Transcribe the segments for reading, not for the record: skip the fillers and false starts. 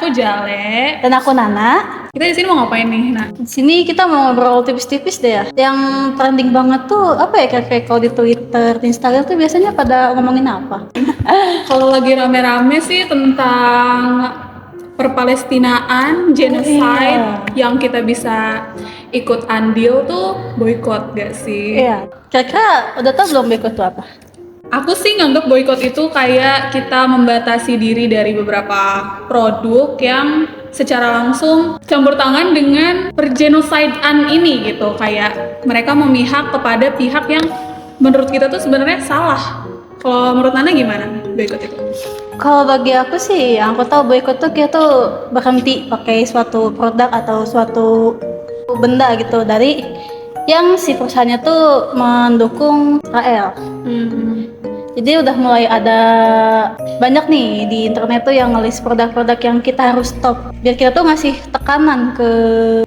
aku Jale. Dan aku Nana. Kita di sini mau ngapain nih, Nak? Di sini kita mau ngobrol tipis-tipis deh ya. Yang trending banget tuh apa ya, kayak kalau di Twitter, di Instagram tuh biasanya pada ngomongin apa? Kalau lagi rame-rame sih tentang perpalestinaan, genocide, yang kita bisa ikut andil tuh boykot gak sih? Iya. Kira-kira udah tau belum boykot tuh apa? Aku sih nganggap boykot itu kayak kita membatasi diri dari beberapa produk yang secara langsung campur tangan dengan pergenocidean ini gitu. Kayak mereka memihak kepada pihak yang menurut kita tuh sebenarnya salah. Kalau menurut Nana gimana boykot itu? Kalau bagi aku sih, yang aku tahu boykot tuh kita tuh berhenti pakai suatu produk atau suatu benda gitu dari yang si perusahaannya tuh mendukung Israel. Jadi udah mulai ada banyak nih di internet tuh yang ngelis produk-produk yang kita harus stop biar kita tuh ngasih tekanan ke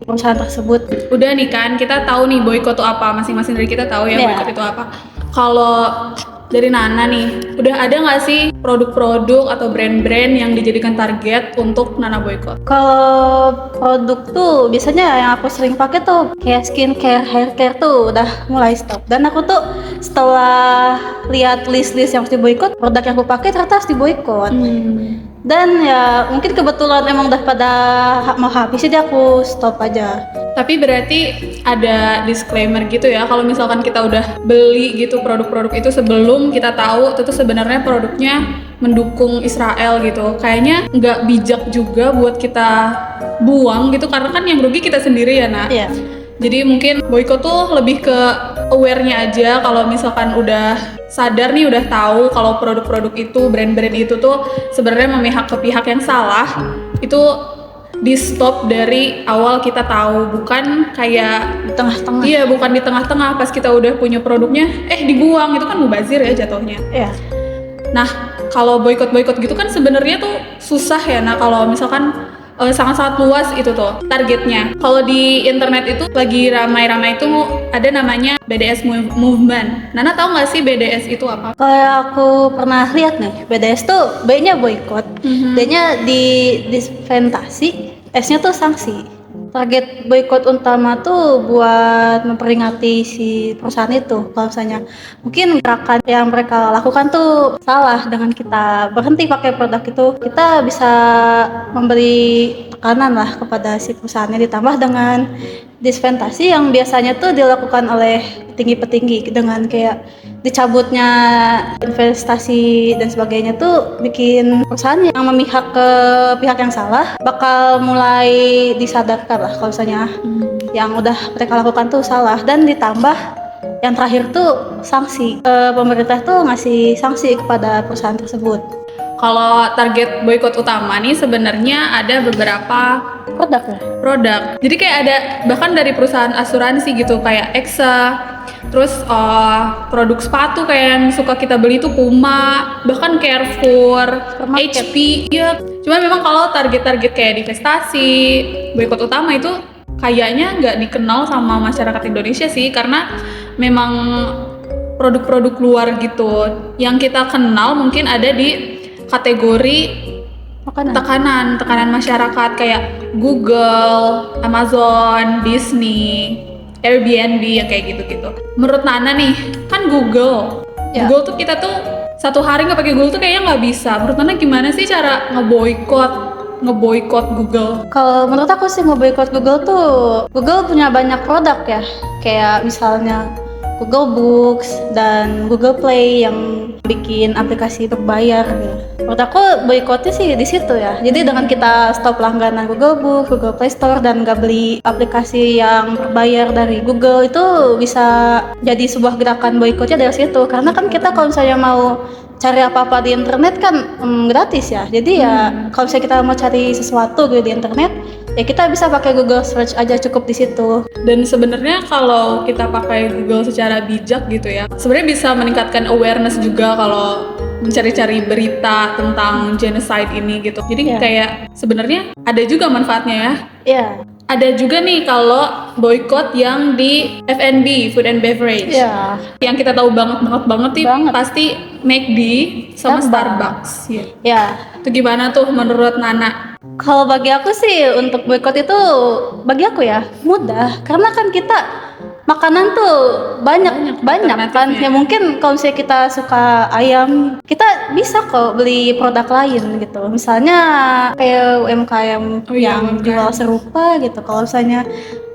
perusahaan tersebut. Udah nih kan, kita tahu nih boykot itu apa, masing-masing dari kita tahu ya boykot itu apa. Kalau dari Nana nih, udah ada nggak sih produk-produk atau brand-brand yang dijadikan target untuk Nana boykot? Kalau produk tuh biasanya yang aku sering pakai tuh kayak skincare, hair care tuh udah mulai stop. Dan aku tuh setelah lihat list-list yang harus diboykot, produk yang aku pakai ternyata harus diboykot. Dan ya mungkin kebetulan emang udah pada mau habis jadi aku stop aja. Tapi berarti ada disclaimer gitu ya, kalau misalkan kita udah beli gitu produk-produk itu sebelum kita tahu itu tuh sebenarnya produknya mendukung Israel gitu. Kayaknya nggak bijak juga buat kita buang gitu, karena kan yang rugi kita sendiri ya, Nak. Iya. Jadi mungkin boykot tuh lebih ke aware-nya aja. Kalau misalkan udah sadar nih, udah tahu kalau produk-produk itu, brand-brand itu tuh sebenarnya memihak ke pihak yang salah, itu di stop dari awal kita tahu, bukan kayak Di tengah-tengah. Iya, bukan di tengah-tengah pas kita udah punya produknya, dibuang. Itu kan mubazir ya jatuhnya. Iya. Nah, kalau boykot gitu kan sebenarnya tuh susah ya. Nah, kalau misalkan sangat-sangat luas itu tuh targetnya. Kalau di internet itu lagi ramai-ramai itu ada namanya BDS movement. Nana tahu nggak sih BDS itu apa? Kayak aku pernah lihat nih, BDS tuh B-nya boykot, D-nya dispensasi, S-nya tuh sanksi. Target boykot utama tuh buat memperingati si perusahaan itu. Kalau misalnya mungkin gerakan yang mereka lakukan tuh salah, dengan kita berhenti pakai produk itu, kita bisa memberi tekanan lah kepada si perusahaannya, ditambah dengan dispensasi yang biasanya tuh dilakukan oleh petinggi-petinggi dengan kayak dicabutnya investasi dan sebagainya tuh bikin perusahaan yang memihak ke pihak yang salah bakal mulai disadarkan lah kalau misalnya yang udah mereka lakukan tuh salah. Dan ditambah yang terakhir tuh sanksi, pemerintah tuh ngasih sanksi kepada perusahaan tersebut. Kalau target boykot utama nih sebenarnya ada beberapa produk. Jadi kayak ada bahkan dari perusahaan asuransi gitu kayak Exa, terus produk sepatu kayak yang suka kita beli itu Puma, bahkan Carrefour, HP. Ya, cuma memang kalau target-target kayak divestasi, boykot utama itu kayaknya nggak dikenal sama masyarakat Indonesia sih, karena memang produk-produk luar gitu yang kita kenal mungkin ada di kategori tekanan masyarakat kayak Google, Amazon, Disney, Airbnb yang kayak gitu-gitu. Menurut Nana nih, kan Google tuh kita tuh satu hari nggak pakai Google tuh kayaknya nggak bisa. Menurut Nana gimana sih cara ngeboykot Google? Kalau menurut aku sih ngeboykot Google tuh, Google punya banyak produk ya, kayak misalnya Google Books dan Google Play yang bikin aplikasi berbayar gitu. Menurut aku boykotnya sih di situ ya. Jadi dengan kita stop langganan Google Books, Google Play Store, dan nggak beli aplikasi yang berbayar dari Google, itu bisa jadi sebuah gerakan boykotnya dari situ. Karena kan kita kalau misalnya mau cari apa-apa di internet kan gratis ya. Jadi ya kalau misalnya kita mau cari sesuatu gitu di internet, ya kita bisa pakai Google Search aja, cukup di situ. Dan sebenarnya kalau kita pakai Google secara bijak gitu ya, sebenarnya bisa meningkatkan awareness juga kalau mencari-cari berita tentang genocide ini gitu. Jadi kayak sebenarnya ada juga manfaatnya ya. Iya. Ada juga nih kalau boykot yang di F&B, food and beverage. Iya. Yang kita tahu banget nih pasti McD sama Starbucks. Iya. Itu gimana tuh menurut Nana? Kalau bagi aku sih untuk boykot itu bagi aku ya mudah karena kan kita makanan tuh banyak kan alternatifnya. ya mungkin kalau misalnya kita suka ayam kita bisa kok beli produk lain gitu misalnya kayak UMKM Oh iya, yang UMKM. jual serupa gitu kalau misalnya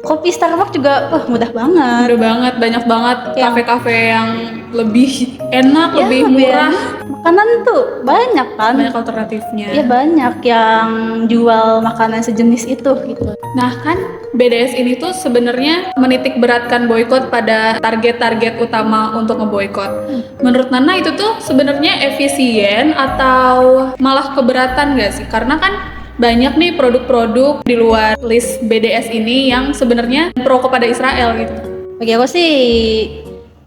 kopi Starbucks juga wah mudah banget Udah banget, banyak banget Yang- kafe-kafe yang lebih enak, ya lebih lebih murah, enak. Makanan tuh banyak kan banyak alternatifnya. ya banyak yang jual makanan sejenis itu gitu. Nah kan BDS ini tuh sebenarnya menitik beratkan boykot pada target-target utama untuk ngeboykot. Menurut Nana itu tuh sebenarnya efisien atau malah keberatan nggak sih? Karena kan banyak nih produk-produk di luar list BDS ini yang sebenarnya pro kepada Israel gitu. Bagi aku sih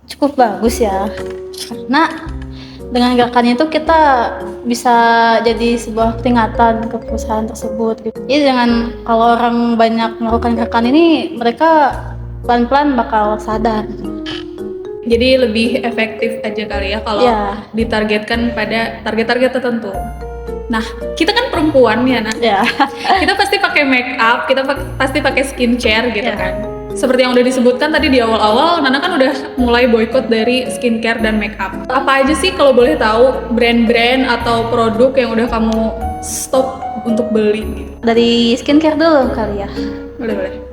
cukup bagus ya karena dengan gerakannya itu kita bisa jadi sebuah peringatan ke perusahaan tersebut gitu. Jadi dengan kalau orang banyak melakukan gerakan ini mereka pelan-pelan bakal sadar. Jadi lebih efektif aja kali ya kalau Ya. ditargetkan pada target-target tertentu. Nah, kita kan perempuan ya, Nak. Ya. Kita pasti pakai make up, kita pasti pakai skincare gitu Ya. kan. Seperti yang udah disebutkan tadi di awal-awal, Nana kan udah mulai boykot dari skincare dan make up. Apa aja sih kalau boleh tahu brand-brand atau produk yang udah kamu stop untuk beli gitu? Dari skincare dulu kali ya. Boleh.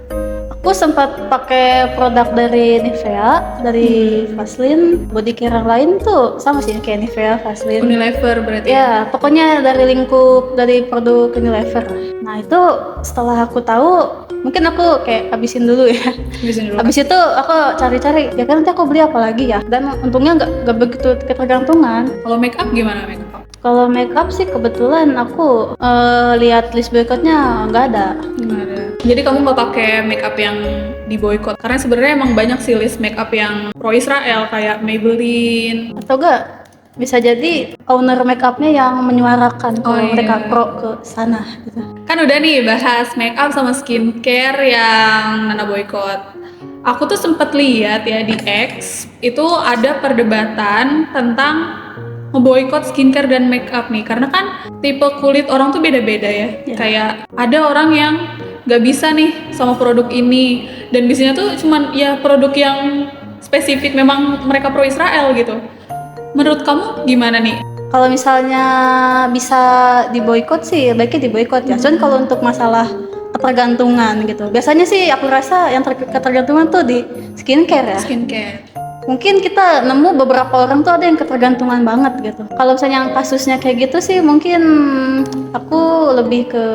Aku sempat pakai produk dari Nivea, dari Vaseline, body care yang lain tuh sama sih kayak Nivea, Vaseline. Unilever berarti. Ya, pokoknya dari lingkup dari produk Unilever. Nah itu setelah aku tahu, mungkin aku kayak habisin dulu ya. Habisin dulu. Habis itu aku cari-cari, ya kan nanti aku beli apa lagi ya. Dan untungnya nggak begitu ketergantungan. Kalau make up gimana make up? Kalau makeup sih kebetulan aku lihat list boykotnya nggak ada. Gimana? Jadi kamu nggak pakai make up yang di boykot? Karena sebenarnya emang banyak sih list make up yang pro Israel kayak Maybelline. Atau enggak bisa jadi owner makeupnya yang menyuarakan kalau Oh, iya. mereka pro ke sana gitu. Kan udah nih bahas make up sama skincare yang Nana boykot. Aku tuh sempet lihat ya di X itu ada perdebatan tentang ngeboykot skincare dan make up nih karena kan tipe kulit orang tuh beda-beda ya. Ya. Kayak ada orang yang nggak bisa nih sama produk ini dan biasanya tuh cuman ya produk yang spesifik memang mereka pro Israel gitu. Menurut kamu gimana nih? Kalau misalnya bisa diboykot sih baiknya diboykot ya. Cuman kalau untuk masalah ketergantungan gitu. Biasanya sih aku rasa yang ketergantungan tuh di skincare ya. Skincare. Mungkin kita nemu beberapa orang tuh ada yang ketergantungan banget gitu. Kalau misalnya yang kasusnya kayak gitu sih mungkin aku lebih ke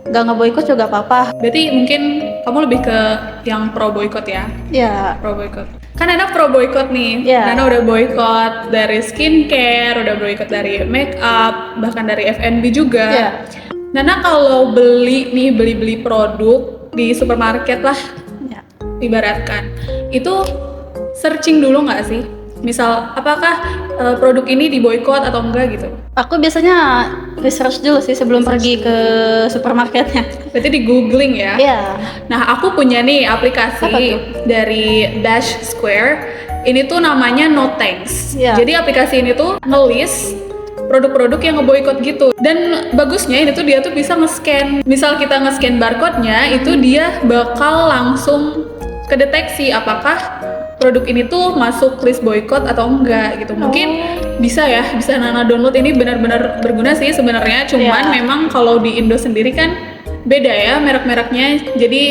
gak ngeboykot juga apa-apa. Berarti mungkin kamu lebih ke yang pro boykot ya? Ya, Pro boykot. Kan Nana pro boykot nih. Iya. Nana udah boykot dari skincare, udah boykot dari make up, bahkan dari F&B juga. Iya. Nana kalau beli produk di supermarket lah, ya. ibaratkan, itu searching dulu nggak sih? Misal, apakah produk ini diboykot atau enggak gitu? Aku biasanya research dulu sih sebelum pergi ke supermarketnya. Berarti di googling ya? Iya. Nah, aku punya nih Apa aplikasi tuh? dari Dash Square. Ini tuh namanya No Thanks. Iya. Jadi aplikasi ini tuh nge-list produk-produk yang ngeboikot gitu. Dan bagusnya ini tuh dia tuh bisa nge-scan. Misal kita nge-scan barcode-nya, itu dia bakal langsung kedeteksi apakah produk ini tuh masuk list boykot atau enggak gitu. Mungkin bisa ya, bisa Nana download. Ini benar-benar berguna sih sebenarnya. Cuman Iya. memang kalau di Indo sendiri kan beda ya merek-mereknya. Jadi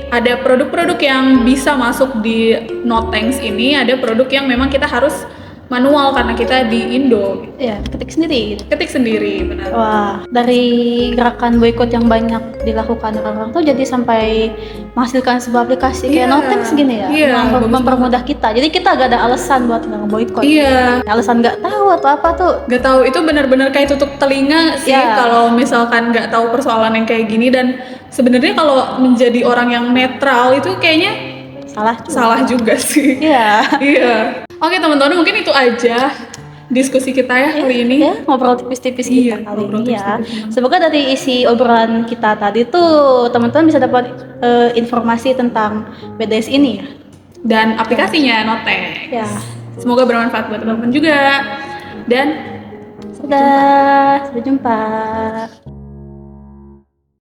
ada produk-produk yang bisa masuk di No Thanks ini, ada produk yang memang kita harus manual karena kita di Indo. Iya, ketik sendiri gitu. Ketik sendiri, benar. Wah, dari gerakan boykot yang banyak dilakukan orang-orang tuh jadi sampai menghasilkan sebuah aplikasi kayak Iya. Notex gini ya, Iya, bagus mempermudah kita. Jadi kita gak ada alasan buat nge-boykot. Iya, Alasan nggak tahu atau apa tuh. nggak tahu itu benar-benar kayak tutup telinga sih Iya. kalau misalkan nggak tahu persoalan yang kayak gini. Dan sebenarnya kalau menjadi orang yang netral itu kayaknya salah juga sih. Iya. Iya. Oke teman-teman, mungkin itu aja diskusi kita ya kali ini. Ya, ngobrol tipis-tipis Iya, kita kali ngobrol ini ya. tipis-tipis. Semoga dari isi obrolan kita tadi tuh teman-teman bisa dapat informasi tentang BDS ini ya. Dan aplikasinya Notex. Ya. Semoga bermanfaat buat teman-teman juga. Dan Sudah, sampai jumpa.